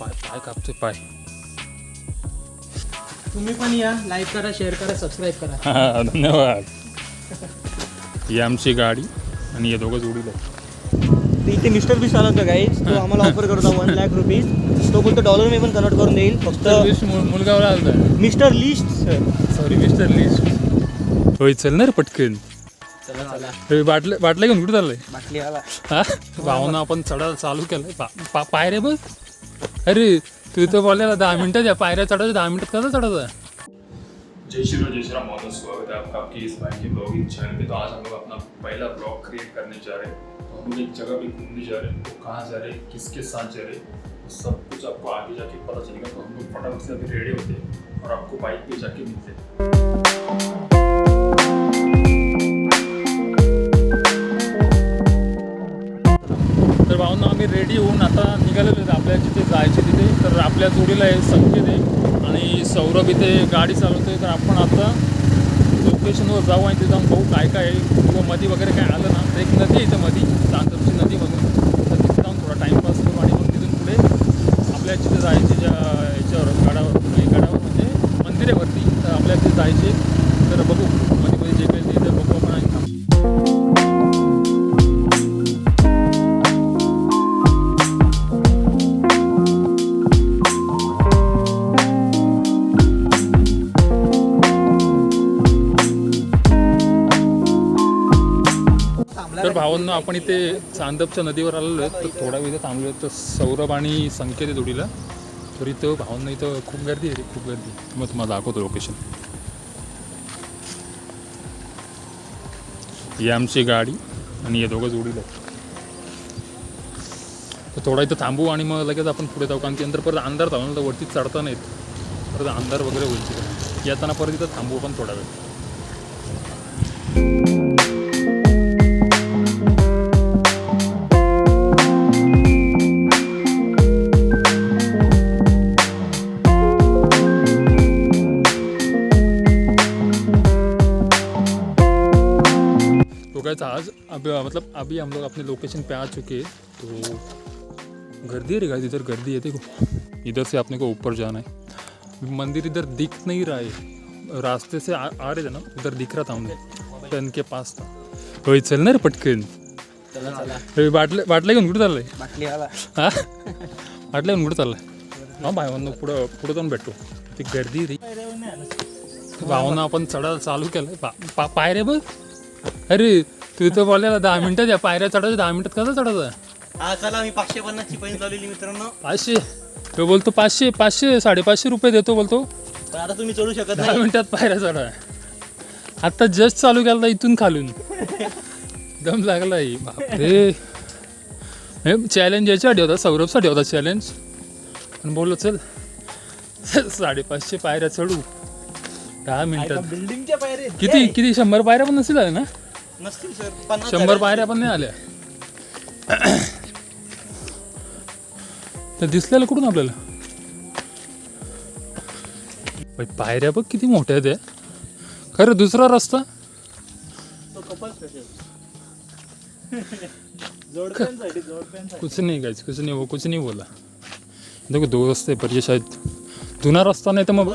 पाय पाय कापतोय पाय. तुम्ही पण या, लाईक करा, शेअर करा, सबस्क्राईब करा. हा धन्यवाद. ही आमची गाडी आणि हे दोघं जोडीला. इथे मिस्टर बीस्ट आला होता गाईज, तो आम्हाला ऑफर करतो 1 लाख रुपीज. तो बोलतो डॉलर मी पण कन्वर्ट करून देईल. फक्त मुलगावला आलता. Mister list sir. Sorry mister list. होय चल ना रे पटकन. चला चला. बाटल्या घेऊन कुठे चाललंय? बाटली आला. हा भावना आपण चढायला चालू केलंय. पायऱ्या बघ. अरे तू तर बोलायला 10 मिनिटात या पायऱ्या चढायच्या. 10 मिनिटात कसं चढायचं? जय श्री राम, बहुत स्वागत है आपका आपकी इस भाई के ब्लॉगिंग चैनल पे। तो आज हम लोग अपना पहला ब्लॉग क्रिएट करने जा रहे हैं। तो हम लोग एक जगह पे घूमने जा रहे हैं, तो कहाँ जा रहे हैं, किसके साथ जा रहे हैं, तो सब कुछ आपको आगे जाके पता चलेगा। तो हम लोग फटाफट से अभी रेडी होते हैं और आपको बाइक पे जाके मिलते हैं। तर भावना आम्ही रेडी होऊन आता निघालेलो आहेत आपल्या जिथे जायचे तिथे. तर आपल्या जोडीला आहे संकेत आहे आणि सौरभ इथे गाडी चालवतोय. तर आपण आता लोकेशनवर जाऊ आणि तिथे जाऊन बघू काय काय आहे किंवा मध्ये वगैरे काय आलं ना. तर एक नदी आहे इथं मध्ये, चांदपची नदी म्हणून. तर तिथे जाऊन थोडा टाईमपास करू आणि मग तिथून पुढे आपल्या जिथे जायचे ज्या याच्यावर गडावर म्हणजे मंदिरावरती. तर आपल्या तिथे जायचे. तर बघू मध्ये जे काही तिथे बघू आपण आणि थांबू. तर भावांना आपण इथे चांदपच्या नदीवर आलेलो आहे. तर थोडा वेळ इथे थांबलो आहे. तर सौरभ आणि संकेत आहे जोडीला. तर इथं भावांना इथं खूप गर्दी आहे रे, खूप गर्दी. मग तुम्हाला दाखवतो लोकेशन. ही आमची गाडी आणि हे दोघं जोडीला. तर थोडा इथं थांबू आणि मग लगेच आपण पुढे जाऊ. कारण की नंतर परत अंधार जाऊ ना, तर वरती चढता नाहीत. परत अंधार वगैरे होईल तिकडे. येताना परत इथं थांबू पण थोडा वेळ. आज अभी हम लोग अपने लोकेशन पे आ चुके हैं. तो गर्दी है रे गाइस, इधर गर्दी है. देखो इधर से अपने को ऊपर जाना है. मंदिर इधर दिख नहीं रहा है. रास्ते से आ रहे थे ना, उधर दिख रहा था हमने, टन के पास था. होय चल ना रे पटकन. चला चला. बाटल्या घेऊन कुठे चाललंय? बाटली आला. हा बाटल्या घेऊन कुठे चाललाय? हा भावांना पुढं जाऊन भेटतो. ती गर्दी रे. भावांना आपण चढायला चालू केलंय. पायऱ्या बघ. अरे तू तर बोलायला 10 मिनिटात या पायऱ्या चढायच्या. 10 मिनिटात कसं चढायचं? हा चला, मी 550ची पैन लावलेली मित्रांनो. 500. तो बोलतो 500 550 रुपये देतो बोलतो. पण आता तुम्ही चढू शकत 10 नाही. मिनिटात पायऱ्या चढा. आता जस्ट चालू केला इथून खालून. दम लागला. बापरे. चॅलेंज याच्यासाठी होता, सौरभसाठी होता चॅलेंज. आणि बोललो चल 550 पायऱ्या चढू 10 मिनिटात. बिल्डिंगच्या पायऱ्या किती 100 पायऱ्या पण नसतील आल्या ना? नसतील सर. 50 100 पायऱ्या पण नाही आल्या. तर दिसलेलं कुठून आपल्याला? पायऱ्या बघ किती मोठ्या आहेत. खरं दुसरा रस्ता कुछ नहीं गाइस, कुछ नहीं बोला. देखो 2 रस्ते पर, ये शायद जुना रस्ता नाही तर मग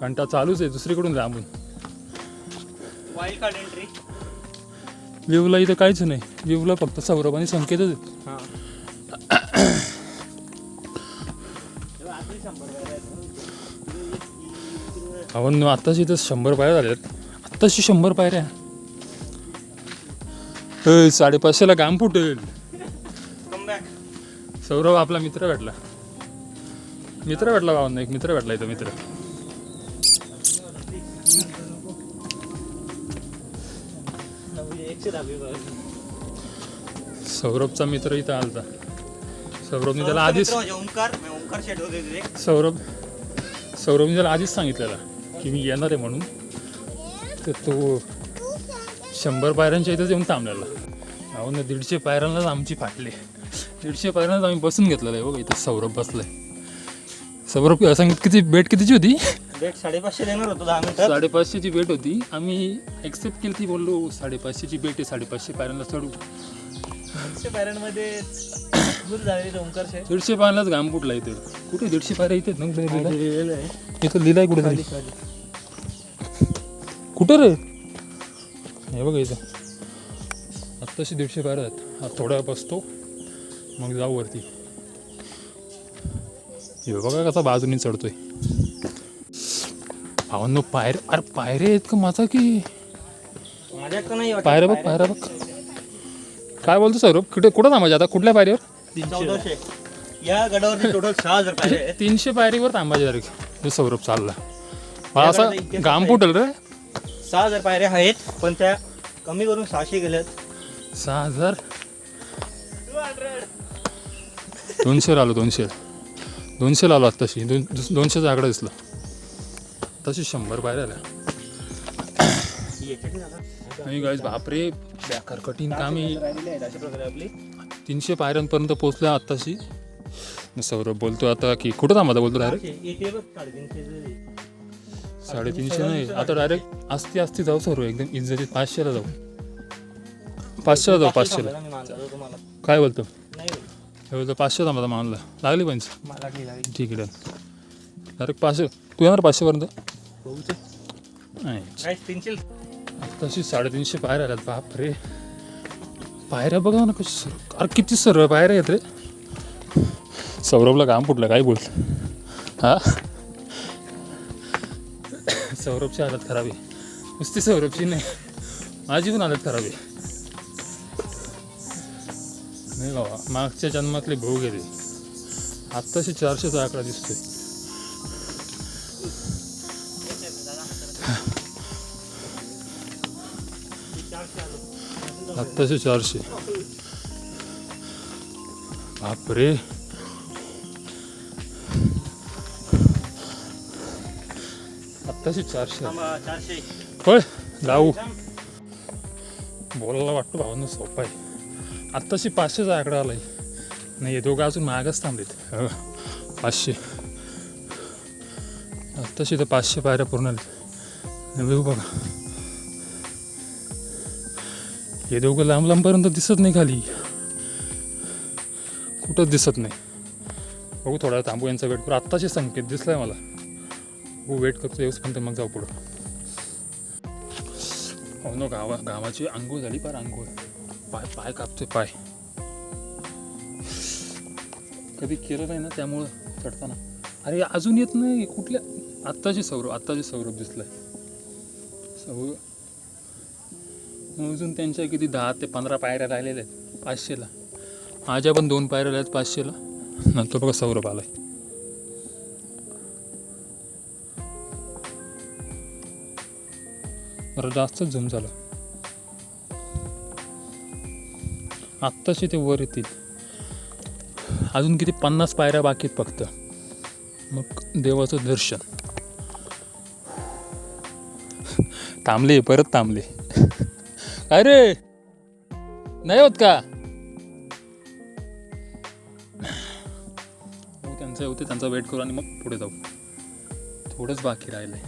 घंटा चालूच आहे दुसरीकडून लांबून. Wild card entry. व्ह्यूला इथं काहीच नाही. व्ह्यूला फक्त सौरभ आणि संकेतच आहेत. आपण आत्ताशी इथं 100 पायऱ्या झाल्यात. आत्ताशी 100 पायऱ्या. 550ला काम फुटेल. सौरभ आपला मित्र भेटला भावांना. एक मित्र भेटला इथं. मित्र सौरभचा मित्र इथं आलता. सौरभने त्याला आधीच सौरभने त्याला आधीच सांगितलेलं की मी येणार आहे म्हणून. तर तो 100 पायऱ्यांच्या इथंच येऊन थांबलेला. अहो ना 150 पायऱ्यांनाच आमची फाटली. 150 पायऱ्यांनाच आम्ही बसून घेतलेलं आहे. बघा इथं सौरभ बसलाय. सौरभ सांगित कितीची होती? बेट 550 देणार होतो 10 मिनिटात. 550ची बेट होती. आम्ही ॲक्सेप्ट केली ती. बोललो 550ची बेट आहे, 550 पायऱ्यांना चढू. 100 पायऱ्यांमध्ये गुल झालेले ओंकार शेठ 150 पायऱ्यालाच घाम फुटला इथे. कुठे 150 पायऱ्या इथे ना कुठे लिहिलंय? लिहिलेलं आहे. इथं लिहिलंय कुठे तरी. कुठं रे? हे बघा इथं आत्ताशी 150 पायऱ्या आहेत. हा थोडा वेळ बसतो मग जाऊ वरती. हे बघा कसा बाजूने चढतोय. भावांनो अरे पायरे आहेत का माझा की माझ्याकडं नाही वाटत. पायऱ्या बघ. काय बोलतो सौरभ? कुठं थांबायचं आता? कुठल्या पायरीवर? 1400. या गडावरती टोटल 6000 पायऱ्या आहेत. 300 पायरीवर थांबायचे डायरेक्ट. हे सौरभ चालला मला असा घाम फुटल रे. 6000 पायऱ्या आहेत पण त्या कमी करून 600 गेल्यात. 6000 200 आलो 200 आलो आत्ताशी 200चा आकडा दिसला. तशी 100 पायऱ्या आल्या. आणि गाईज बापरे बेकार कठीण काम आहे. राहिलेली आहेत अशा प्रकारे आपली 300 पायऱ्यांपर्यंत पोहोचल्या आत्ताशी. सौरभ बोलतो आता की कुठं थांबता बोलतो डायरेक्ट. येते बघ 350. 350 नाही आता डायरेक्ट आस्ती जाऊ सौरभ एकदम इज्जतीत 500ला जाऊ. 500ला जाऊ 500ला. मी मानतो तुम्हाला. काय बोलतो? नाही हे बोलतो 500 थांबता मानला लागली पण मला लागली. ठीक आहे डायरेक्ट 500. तू येणार 500पर्यंत? नाही गाईस 300. तशी 350 पायऱ्या आल्यात. बाप रे पायऱ्या बघा ना कशी सर. अरे किती सरळ पायऱ्या आहेत रे. सौरभला काम फुटलं काय बोल. हा सौरभची हालत खराब आहे. नुसती सौरभची नाही माझी पण हालत खराब आहे. नाही बाबा मागच्या जन्मातले भाऊ गेले. आत्ताशी 400चा आकडा दिसतोय. आत्ताशी 400. बापरे आत्ताशी 400. 400. होय जाऊ. बोलायला वाटतं भावांना सोपं आहे. आत्ताशी 500चा आकडा आलाय. नाही हे दोघं अजून मागच थांबलेत. 500 आत्ताशी तर 500 पायऱ्या पूर्ण आल्या. बघू बघा हे दोघं लांबपर्यंत दिसत नाही खाली. कुठंच दिसत नाही. बघू थोडा वेळ थांबू यांचा वेट करू. आत्ताचे संकेत दिसलाय मला. हो वेट करतो येऊसपर्यंत मग जाऊ पुढं. हो ना गावाची आंघोळ झाली पार आंघोळ. पाय कापतोय पाय. कधी केलं नाही ना त्यामुळं चढताना. अरे अजून येत नाही कुठल्या. आत्ताची सौरभ दिसलाय. सौरभ अजून त्यांच्या किती 10 ते 15 पायऱ्या राहिलेल्या आहेत 500ला. माझ्या पण 2 पायऱ्या आहेत 500ला. नंतर बघा सौरभ आलाय. जरा जास्तच झूम झालं. आत्ताशी ते वर येतील. अजून किती 50 पायऱ्या बाकी आहेत फक्त. मग देवाचं दर्शन. परत थांबले. काय रे नाही होत का? त्यांचा वेट करू आणि मग पुढे जाऊ. थोडंच बाकी राहिलंय.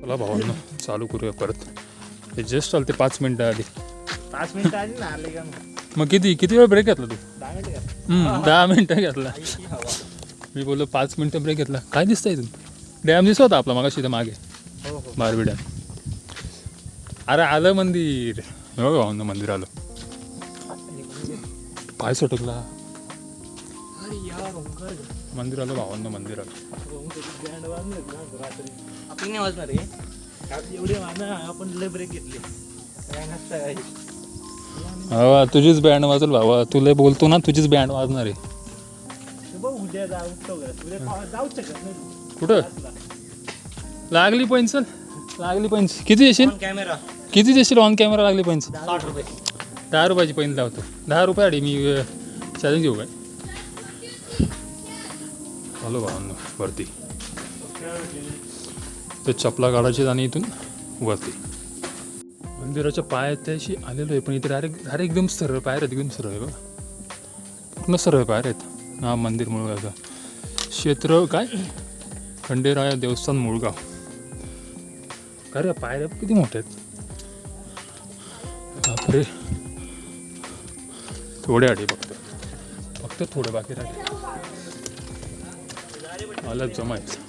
चला भावांनो चालू करूया परत. हे जस्ट आलं ते 5 मिनिटं आधी. 5 मिनिटं आली ना आले का मग किती वेळ ब्रेक घेतला तू? 10 मिनिटं 10 मिनिटं घेतला. मी बोललो 5 मिनिटं ब्रेक घेतला. काय दिसतंय इथून? डॅम दिसत होता आपला मागाशी इथं मागे. हो बारवी डॅम. अरे आलं मंदिर. हे बघा भावांनो मंदिर आलं. पाय सटकला. मंदिर आलं भावांनो मंदिर आलं. आपण नाही वाजणार आहे एवढे वाजणार. आपण लय ब्रेक घेतले. भावा तुझीच बँड वाजल भावा. तुला बोलतो ना तुझीच बँड वाजणार आहे. उद्या जाऊ शकत नाही. कुठं लागली पेन्सिल? लागली पेन्सिल किती देशील? कॅमेरा किती देशील ऑन कॅमेरा लागली पेन्सिल? 60 रुपये. 10 रुपयाची पेन्सिल लावतो. 10 रुपयासाठी मी चॅलेंज घेऊ काय? हॅलो भावांनो वरती ते चपला काढायचे आणि इथून वरती मंदिराच्या पायथ्याशी आलेलो आहे. पण इथे डायरेक्ट एकदम सरळ पायर आहेत. एकदम सरळ आहे बघा. पूर्ण सरळ पायर आहेत. हा मंदिर मुळगावचं क्षेत्र काय खंडेराया देवस्थान मुळगाव. काय रे पायऱ्या किती मोठ्या आहेत. अरे थोडे आधी फक्त थोडं बाकी राहिले मला जमायचं.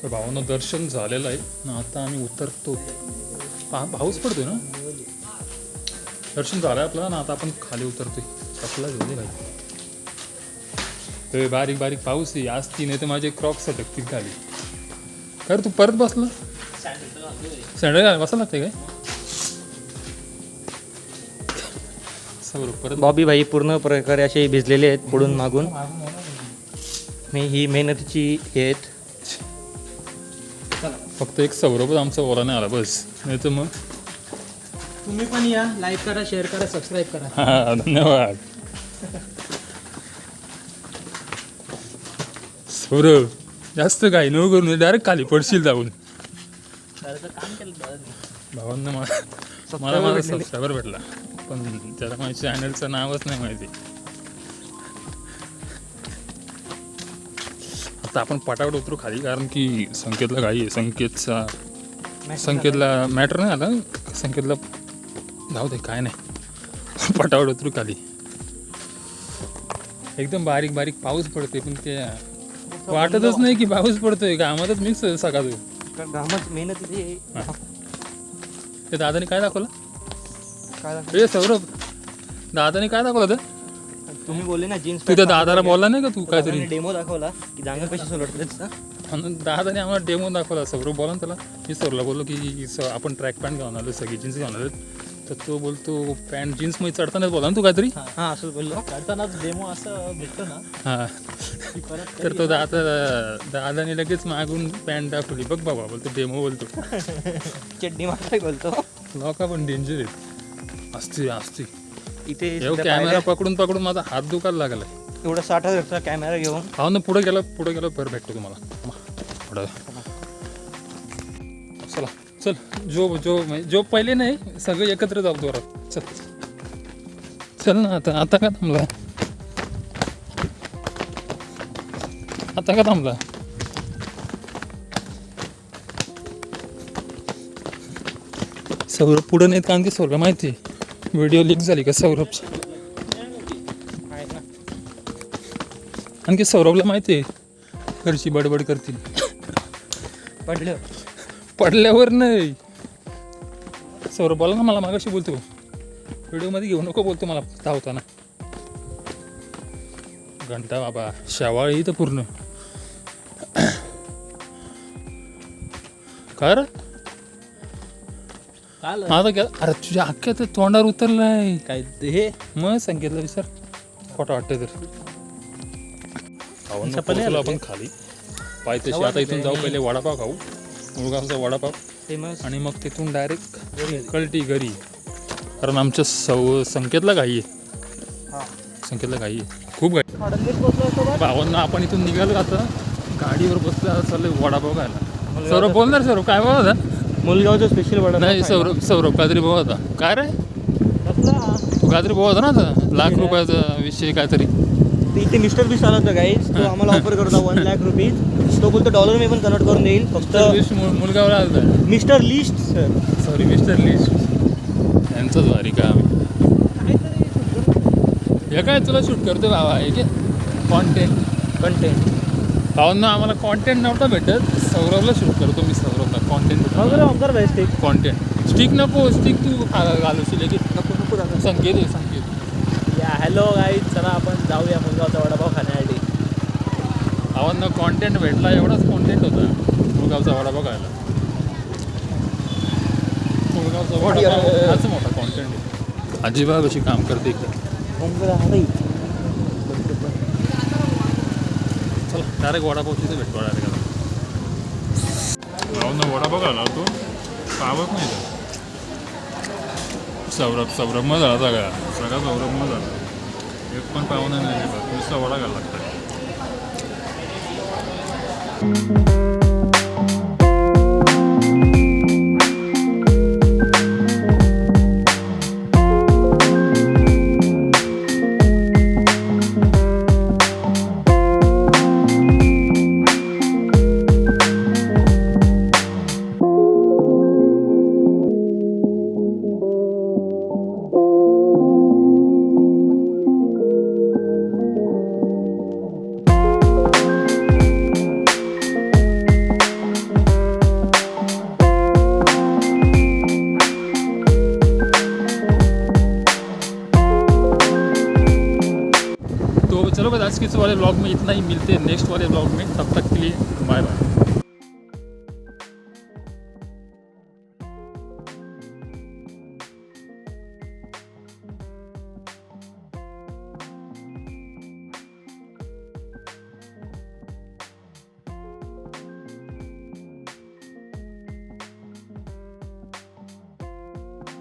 तर भावांना दर्शन झालेलं आहे ना. आता आम्ही उतरतो. पाऊस पडतोय ना. दर्शन झालं आहे आपलं ना. आता आपण खाली उतरतोय. चपला घेऊन भाई. ते बारीक बारीक पाऊस आहे आज. ती नाही तर माझे क्रॉक्स अटकतील खाली. काय तू परत बसला. सँडल बसायला लागते काय. परत बॉबी भाई पूर्ण प्रकारे असे भिजलेले आहेत पुढून मागून. मी ही मेहनतीची हे आहेत. फक्त एक सौरभच आमचा ओला नाही आला बस. नाही तर मग तुम्ही पण या. लाईक करा, शेअर करा, सबस्क्राईब करा. हा धन्यवाद. सौरभ जास्त काही नको करून डायरेक्ट खाली पडशील जाऊन. भावांना मला माझा सबस्क्रायबर भेटला पण त्याला माझ्या चॅनलचं नावच नाही माहिती. आता आपण पटापट उतरू खाली कारण की संकेतला घाई आहे. संकेतला मॅटर नाही आला. संकेतला जाऊ दे काय नाही. पटापट उतरू खाली. एकदम बारीक बारीक पाऊस पडते पण ते वाटतच नाही की पाऊस पडतोय. घामातच मिक्स सकाळ घामच मेहनतीची. ते दादाने काय दाखवलं. काय ए सौरभ दादाने काय दाखवलं तर. तुम्ही बोलले ना जीन्स. तू त्या दादाला बोलला नाही का तू काहीतरी. डेमो दाखवला की जागा कशी सोलटते. दादाने आम्हाला डेमो दाखवला. सौरभ बोला ना त्याला. मी सौरभला बोललो की आपण ट्रॅक पॅन्ट घेऊन आलो सगळी जीन्स घेऊन आलो. तर तो बोलतो पॅन्ट जीन्समध्ये चढतानाच बोला ना तू काहीतरी. हां असं बोललो. चढतानाच डेमो असं भेटतो ना. हां तर तो दादाने लगेच मागून पॅन्ट दाखवली. बघ बाबा बोलतो डेमो बोलतो. चड्डी मागताय बोलतो. लोका पण डेंजर आहेत. असते इथे कॅमेरा पकडून माझा हात दुखायला लागला. एवढा 60,000चा कॅमेरा घेऊन. हा ना पुढे गेला पर भेटतो तुम्हाला पुढं. चला चल जो पहिले नाही सगळे एकत्र जाऊ जोरात. चल ना. आता का थांबला. सौरभ पुढं नाहीत कारण की सौरभ माहिती व्हिडिओ लीक झाली का सौरभची. आणखी सौरभला माहिती आहे घरची बडबड करतील. पडल्यावर नाही. सौरभ बोला ना मला मागाशी बोलतो व्हिडिओमध्ये घेऊ नको बोलतो मला धावताना. घंटा बाबा शेवाळी तर पूर्ण. काय रे आता क्या. अरे तुझ्या अख्ख्या तर तोंडावर उतरलाय काय हे मग सांगितलं विसर खोटं वाटतं तर. आपण खाली पायथ्याशी आता इथून जाऊ. पहिले वडापाव खाऊ. मुळगावचा वडापाव फेमस. आणि मग तिथून डायरेक्ट कल्टी घरी. कारण आमच्या संकेतला घाई आहे. खूप घाई. भावांना आपण इथून निघालो आता गाडीवर बसला चाललंय वडापाव खायला. सौरभ बोलणार. सौरभ काय बघा मुलगावचा स्पेशल वडापाव. नाही सौरभ काहीतरी बघा होता. काय रे तू काहीतरी बघा होता ना आता ₹1,00,000 विषय काहीतरी. इथे मिस्टर बीस्ट आला होता गाईज. तो आम्हाला ऑफर करतो ₹1,00,000. तो बोलतो डॉलर मी पण कन्वर्ट करून देईल. फक्त मुलगावला आला mister list sir. Sorry mister list यांचंच भारी का. हे काय तुला शूट करतो बाबा. हे कॉन्टेंट भावांना आम्हाला कॉन्टेंट नव्हता भेटत. सौरभला शूट करतो मी. सौरभला कॉन्टेंट स्टिक नको. स्टिक तू घालवशील की नको. संकेत या हॅलो गाईज. चला आपण जाऊया मुलगावचा वडापाव खाण्यासाठी. भावांना कॉन्टेंट भेटला. एवढाच कॉन्टेंट होता मुलगावचा वडापाव खायला. मुलगावचा वडापाव हाच मोठा कॉन्टेंट आहे. अजिबात अशी काम करते इकडे. चला डायरेक्ट वडापाव तिथे भेटतो. डायरेक्ट भावांना वडापाव खायला तो पावत नाही. सौरभ मग झाला सगळा सौरभ मग झाला. एक पण पाहुणा नाही नुसता वडा घाला लागतं. तो चलो बस आज के इस वाले ब्लॉग में इतना ही. मिलते हैं नेक्स्ट वाले ब्लॉग में. तब तक के लिए बाय बाय.